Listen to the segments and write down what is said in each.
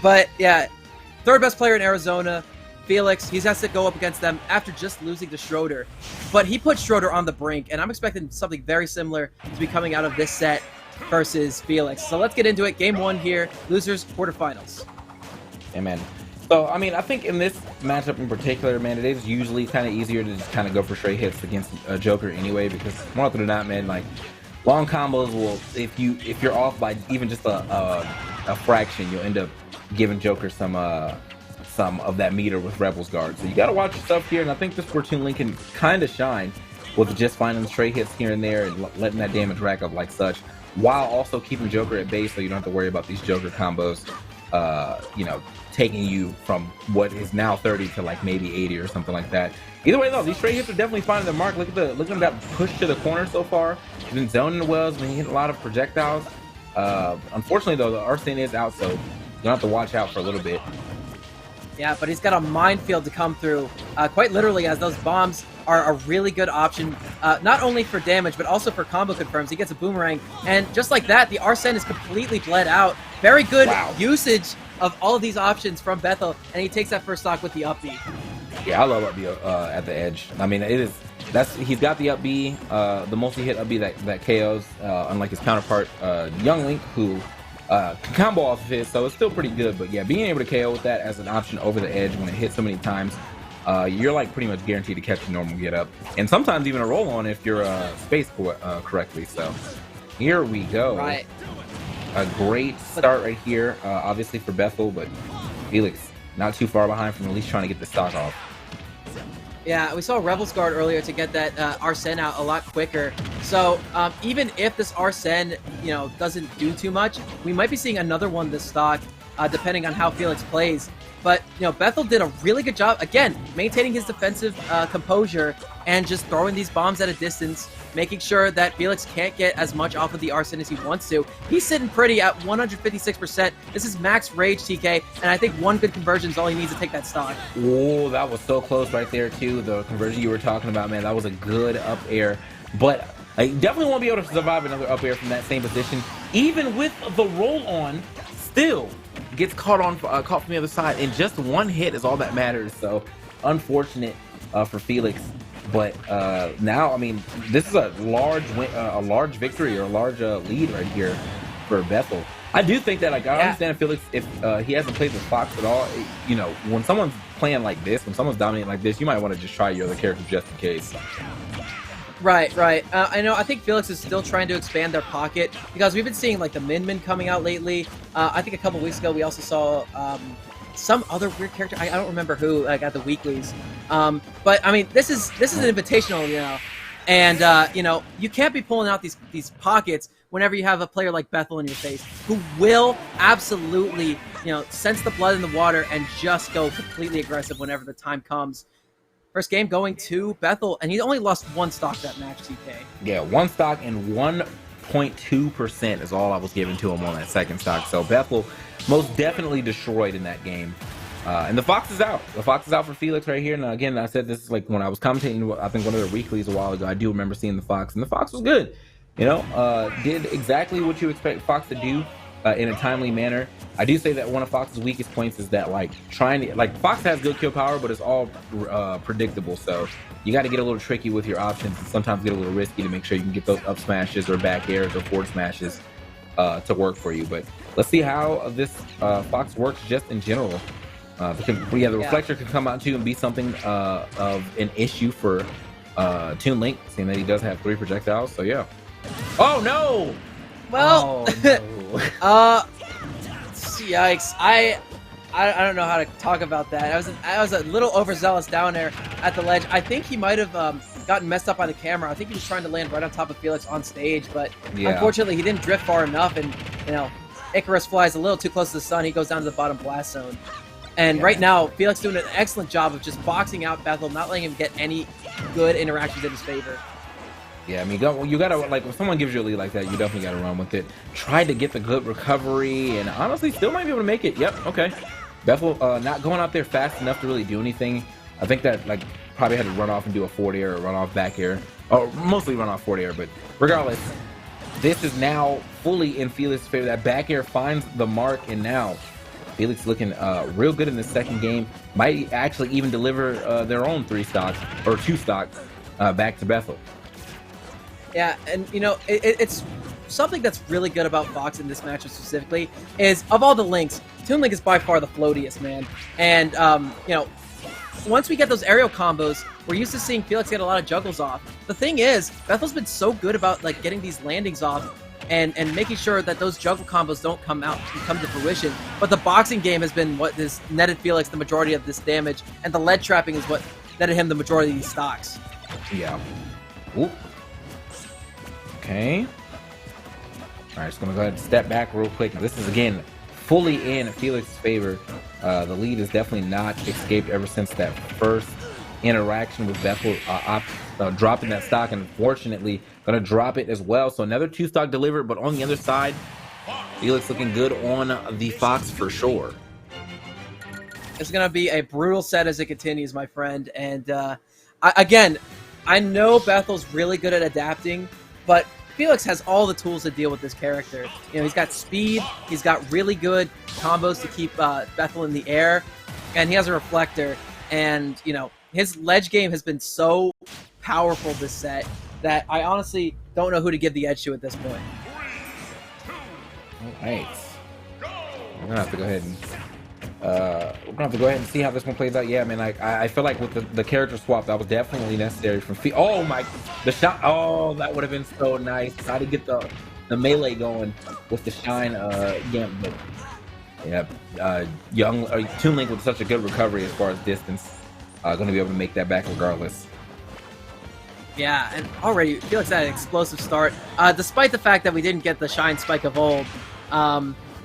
But yeah, third best player in Arizona, Felix. He has to go up against them after just losing to Schroeder. But he put Schroeder on the brink, and I'm expecting something very similar to be coming out of this set versus Felix. So let's get into it. Game 1 here, losers quarterfinals. Yeah, man. So, I mean, I think in this matchup in particular, man, it is usually kind of easier to just kind of go for straight hits against a Joker anyway, because more often than not, man, like long combos will, if you're off by even just a fraction, you'll end up giving Joker some of that meter with Rebel's Guard. So you got to watch yourself here, and I think this is where Toon Link can kind of shine with just finding straight hits here and there and letting that damage rack up like such, while also keeping Joker at base so you don't have to worry about these Joker combos, you know, taking you from what is now 30 to like maybe 80 or something like that. Either way though, these straight hits are definitely finding the mark. Look at that push to the corner so far. He's been zoning the wells, been hitting a lot of projectiles. Unfortunately though, the Arsene is out, so you're gonna have to watch out for a little bit. Yeah, but he's got a minefield to come through, quite literally, as those bombs are a really good option, not only for damage, but also for combo confirms. He gets a boomerang, and just like that, the Arsene is completely bled out. Very good usage of all of these options from Bethel, and he takes that first stock with the up B. Yeah, I love up B at the edge. I mean, he's got the up B, the multi-hit up B that KOs, unlike his counterpart, Young Link, who can combo off of it, so it's still pretty good. But yeah, being able to KO with that as an option over the edge when it hits so many times, you're like pretty much guaranteed to catch a normal get up, and sometimes even a roll on if you're spaced correctly. So here we go. Right. A great start right here, obviously for Bethel, but Felix not too far behind from at least trying to get the stock off. Yeah, we saw Rebel's Guard earlier to get that Arsene out a lot quicker. So even if this Arsene, you know, doesn't do too much, we might be seeing another one this stock, depending on how Felix plays. But, you know, Bethel did a really good job, again, maintaining his defensive composure and just throwing these bombs at a distance, making sure that Felix can't get as much off of the Arsene as he wants to. He's sitting pretty at 156%. This is max rage, TK, and I think one good conversion is all he needs to take that stock. Oh, that was so close right there, too. The conversion you were talking about, man, that was a good up air. But I definitely won't be able to survive another up air from that same position. Even with the roll on, still gets caught from the other side, and just one hit is all that matters. So unfortunate for Felix, but now, I mean, this is a large large victory, or a large lead right here for Bethel. I do think that, like, I understand Felix if he hasn't played the Fox at all. You know, when someone's playing like this, when someone's dominating like this, you might want to just try your other characters just in case. Right. I think Felix is still trying to expand their pocket, because we've been seeing like the Min coming out lately. I think a couple weeks ago we also saw some other weird character. I don't remember who, like, at the weeklies. But I mean, this is an invitational, you know, and you know, you can't be pulling out these pockets whenever you have a player like Bethel in your face, who will absolutely, you know, sense the blood in the water and just go completely aggressive whenever the time comes. First game going to Bethel, and he only lost one stock that match, TK. Yeah, one stock, and 1.2% is all I was giving to him on that second stock. So Bethel most definitely destroyed in that game. And the Fox is out. The Fox is out for Felix right here. Now, again, I said this is like when I was commentating, I think one of their weeklies a while ago. I do remember seeing the Fox, and the Fox was good. You know, did exactly what you expect Fox to do in a timely manner. I do say that one of Fox's weakest points is that, like, Fox has good kill power, but it's all predictable. So you got to get a little tricky with your options, and sometimes get a little risky to make sure you can get those up smashes or back airs or forward smashes to work for you. But let's see how this Fox works just in general. The reflector can come out too and be something of an issue for Toon Link, seeing that he does have 3 projectiles. So yeah. Oh no! Well, oh, no. Yikes! I don't know how to talk about that. I was a little overzealous down there at the ledge. I think he might have gotten messed up by the camera. I think he was trying to land right on top of Felix on stage, but unfortunately he didn't drift far enough, and, you know, Icarus flies a little too close to the sun. He goes down to the bottom blast zone. And right now, Felix doing an excellent job of just boxing out Bethel, not letting him get any good interactions in his favor. Yeah, I mean, you gotta, like, when someone gives you a lead like that, you definitely gotta run with it. Try to get the good recovery, and honestly, still might be able to make it. Yep, okay. Bethel not going out there fast enough to really do anything. I think that, like, probably had to run off and do a forward air or run off back air, or mostly run off forward air. But regardless, this is now fully in Felix's favor. That back air finds the mark, and now Felix looking real good in the second game. Might actually even deliver their own 3 stocks or 2 stocks back to Bethel. Yeah, and you know, it's something that's really good about Fox in this matchup specifically is of all the links, Toon Link is by far the floatiest, man. And you know, once we get those aerial combos, we're used to seeing Felix get a lot of juggles off. The thing is, Bethel's been so good about like getting these landings off and making sure that those juggle combos don't come to fruition. But the boxing game has been what has netted Felix the majority of this damage, and the lead trapping is what netted him the majority of these stocks. Yeah. Ooh. Okay. All right, just gonna go ahead and step back real quick. Now, this is again fully in Felix's favor. The lead is definitely not escaped ever since that first interaction with Bethel dropping that stock, and unfortunately gonna drop it as well. So another 2 stock delivered, but on the other side, Felix looking good on the Fox for sure. It's gonna be a brutal set as it continues, my friend. And again, I know Bethel's really good at adapting, but Felix has all the tools to deal with this character. You know, he's got speed, he's got really good combos to keep Bethel in the air, and he has a reflector. And, you know, his ledge game has been so powerful this set that I honestly don't know who to give the edge to at this point. All right. We're gonna have to go ahead and see how this one plays out. Yeah, man, I feel like with the character swap, that was definitely necessary from oh my, the shot, oh, that would have been so nice. How to get the melee going with the shine game. But yeah, Toon Link with such a good recovery as far as distance, going to be able to make that back regardless. Yeah, and already Felix had an explosive start, despite the fact that we didn't get the shine spike of old.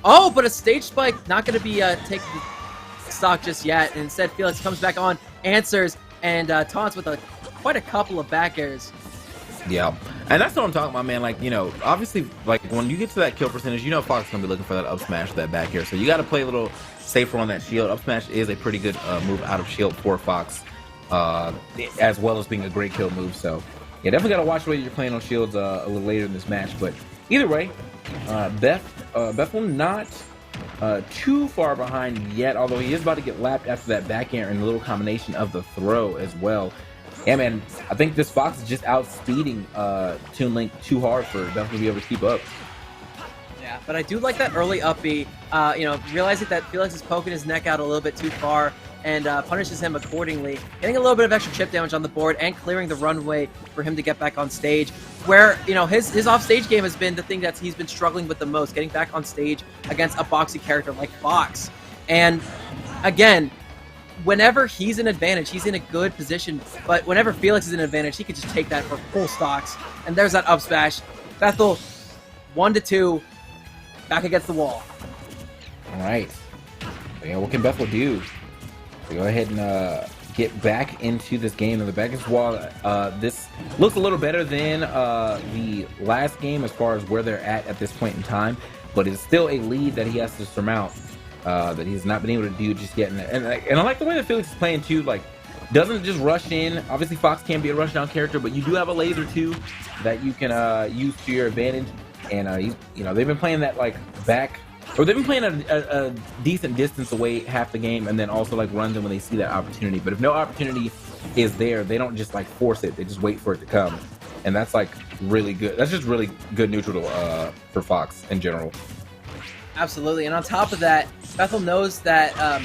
Oh, but a stage spike not going to be taking stock just yet. And instead, Felix comes back on, answers, and taunts with quite a couple of back airs. Yeah, and that's what I'm talking about, man. Like, you know, obviously, like when you get to that kill percentage, you know Fox is going to be looking for that up smash, that back air. So you got to play a little safer on that shield. Up smash is a pretty good move out of shield for Fox, as well as being a great kill move. So yeah, definitely got to watch the way you're playing on shields a little later in this match. But either way, Bethel not too far behind yet, although he is about to get lapped after that back air and a little combination of the throw as well. Yeah, man, I think this Fox is just outspeeding Toon Link too hard for Bethel to be able to keep up. Yeah, but I do like that early up B, you know, realizing that Felix is poking his neck out a little bit too far and punishes him accordingly, getting a little bit of extra chip damage on the board and clearing the runway for him to get back on stage, where, you know, his off-stage game has been the thing that he's been struggling with the most, getting back on stage against a boxy character like Fox. And again, whenever he's in advantage, he's in a good position, but whenever Felix is in advantage, he could just take that for full stocks. And there's that up smash. Bethel, 1-2, back against the wall. All right. Yeah, what can Bethel do? So go ahead and get back into this game. And the back against the wall, this looks a little better than the last game as far as where they're at this point in time, but it's still a lead that he has to surmount. That he's not been able to do just yet, and I like the way that Felix is playing too. Like, doesn't just rush in. Obviously, Fox can be a rush down character, but you do have a laser too that you can use to your advantage. And you know, they've been playing that like back, or they've been playing a decent distance away half the game, and then also like runs in when they see that opportunity. But if no opportunity is there, they don't just like force it; they just wait for it to come, and that's like really good. That's just really good neutral for Fox in general. Absolutely, and on top of that, Bethel knows that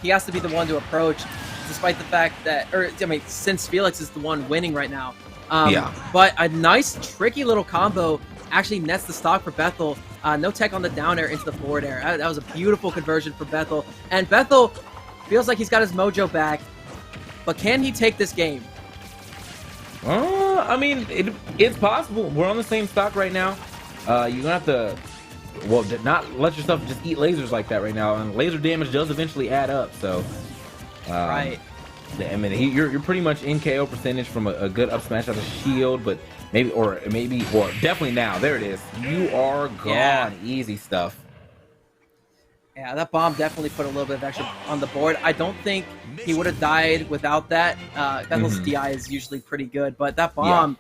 he has to be the one to approach, despite the fact that, or I mean, since Felix is the one winning right now. Yeah. But a nice, tricky little combo actually nets the stock for Bethel. No tech on the down air into the forward air. That was a beautiful conversion for Bethel. And Bethel feels like he's got his mojo back, but can he take this game? I mean, it's possible. We're on the same stock right now. You're gonna have to, well, not let yourself just eat lasers like that right now, and laser damage does eventually add up. So, Right. I mean, you're pretty much in KO percentage from a good up smash out of shield, but maybe, or definitely now. There it is. You are gone. Yeah. Easy stuff. Yeah, that bomb definitely put a little bit of extra on the board. I don't think he would have died without that. Bethel's DI is usually pretty good, but that bomb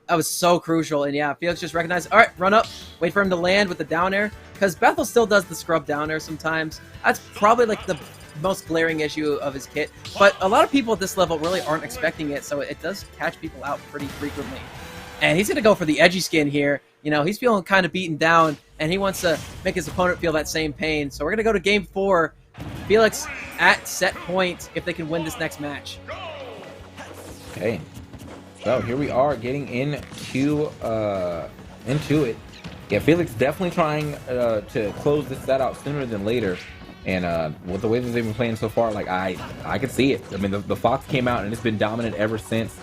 That was so crucial. And yeah, Felix just recognized, all right, run up, wait for him to land with the down air. Because Bethel still does the scrub down air sometimes. That's probably like the most glaring issue of his kit. But a lot of people at this level really aren't expecting it, so it does catch people out pretty frequently. And he's going to go for the edgy skin here. You know, he's feeling kind of beaten down, and he wants to make his opponent feel that same pain. So we're going to go to game 4. Felix at set point if they can win this next match. Okay. So here we are getting into it. Yeah, Felix definitely trying to close this set out sooner than later. And with the way that they've been playing so far, like I can see it. I mean, the Fox came out and it's been dominant ever since.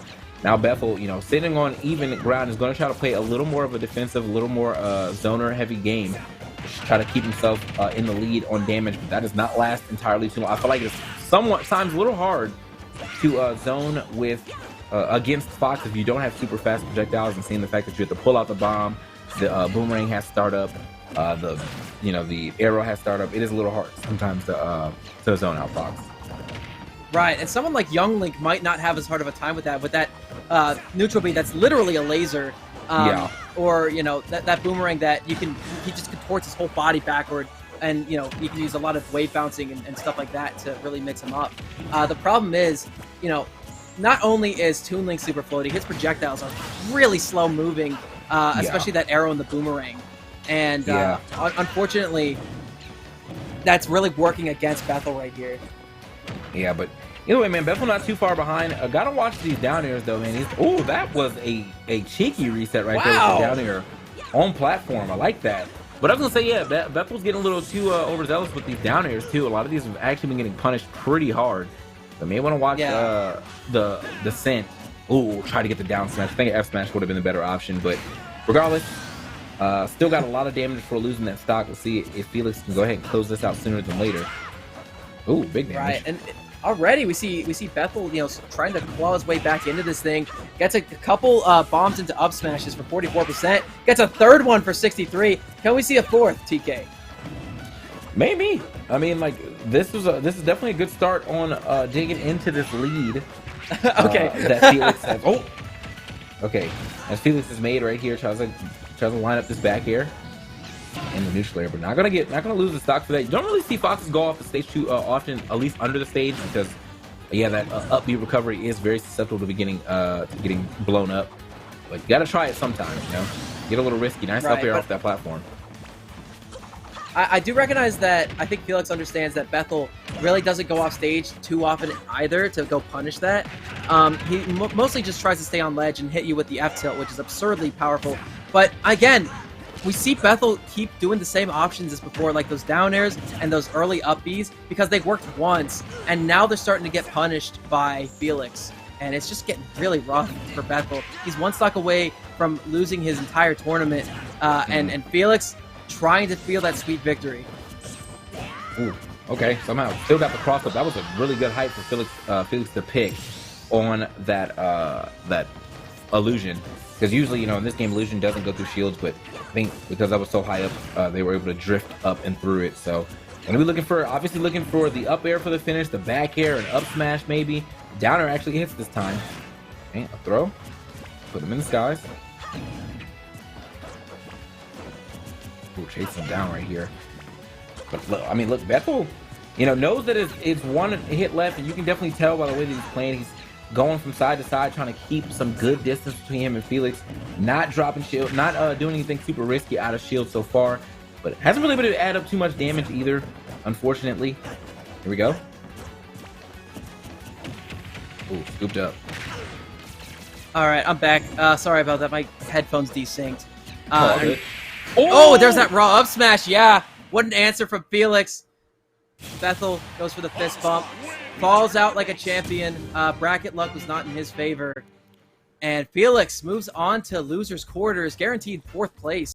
Now Bethel, you know, sitting on even ground is going to try to play a little more of a defensive, a little more zoner heavy game. Try to keep himself in the lead on damage, but that does not last entirely too long. I feel like it's somewhat times a little hard to zone with against Fox if you don't have super fast projectiles, and seeing the fact that you have to pull out the bomb, the boomerang has to start up, the arrow has to start up. It is a little hard sometimes to zone out Fox. Right, and someone like Young Link might not have as hard of a time with that neutral beam that's literally a laser. Or, you know, that boomerang that he just contorts his whole body backward, and, you know, you can use a lot of wave bouncing and stuff like that to really mix him up. The problem is, you know, not only is Toon Link super floaty, his projectiles are really slow moving, especially that arrow and the boomerang. And unfortunately, that's really working against Bethel right here. Yeah, but either way, man, Bethel not too far behind. Gotta watch these down airs though, man. Oh, that was a cheeky reset right there with the down air on platform. I like that. But I was gonna say, yeah, Bethel's getting a little too overzealous with these down airs too. A lot of these have actually been getting punished pretty hard. So may want to watch the descent. Ooh, try to get the down smash. I think F smash would have been the better option, but regardless, still got a lot of damage for losing that stock. We'll see if Felix can go ahead and close this out sooner than later. Ooh, big damage. Right, and already we see Bethel, you know, trying to claw his way back into this thing. Gets a couple bombs into up smashes for 44%. Gets a third one for 63. Can we see a fourth, TK? Maybe. I mean, like this is definitely a good start on digging into this lead. Okay. That Felix has. Oh. Okay. As Felix is made right here, tries to line up this back air in the neutral air, but not gonna lose the stock for that. You don't really see Foxes go off the stage too often, at least under the stage, because yeah, that up B recovery is very susceptible to getting blown up. But you gotta try it sometime, you know. Get a little risky. Nice up air off that platform. I do recognize that. I think Felix understands that Bethel really doesn't go off stage too often either to go punish that. He mostly just tries to stay on ledge and hit you with the F tilt, which is absurdly powerful. But again, we see Bethel keep doing the same options as before, like those down airs and those early up Bs, because they worked once, and now they're starting to get punished by Felix. And it's just getting really rough for Bethel. He's one stock away from losing his entire tournament, and Felix trying to feel that sweet victory. Ooh, okay, somehow still got the cross up. That was a really good height for Felix to pick on that illusion. Because usually, you know, in this game, illusion doesn't go through shields, but I think because I was so high up, they were able to drift up and through it. So, gonna be obviously looking for the up air for the finish, the back air, and up smash maybe. Down air actually hits this time. Okay, a throw. Put him in the skies. Ooh, chase him down right here. But look, I mean, look, Bethel, you know, knows that it's one hit left, and you can definitely tell by the way that he's playing. He's going from side to side, trying to keep some good distance between him and Felix. Not dropping shield, not doing anything super risky out of shield so far, but hasn't really been able to add up too much damage either, unfortunately. Here we go. Ooh, scooped up. All right, I'm back. Sorry about that. My headphones desynced. Oh, there's that raw up smash. Yeah, what an answer from Felix. Bethel goes for the fist bump. Falls out like a champion. Bracket luck was not in his favor. And Felix moves on to loser's quarters, guaranteed 4th place.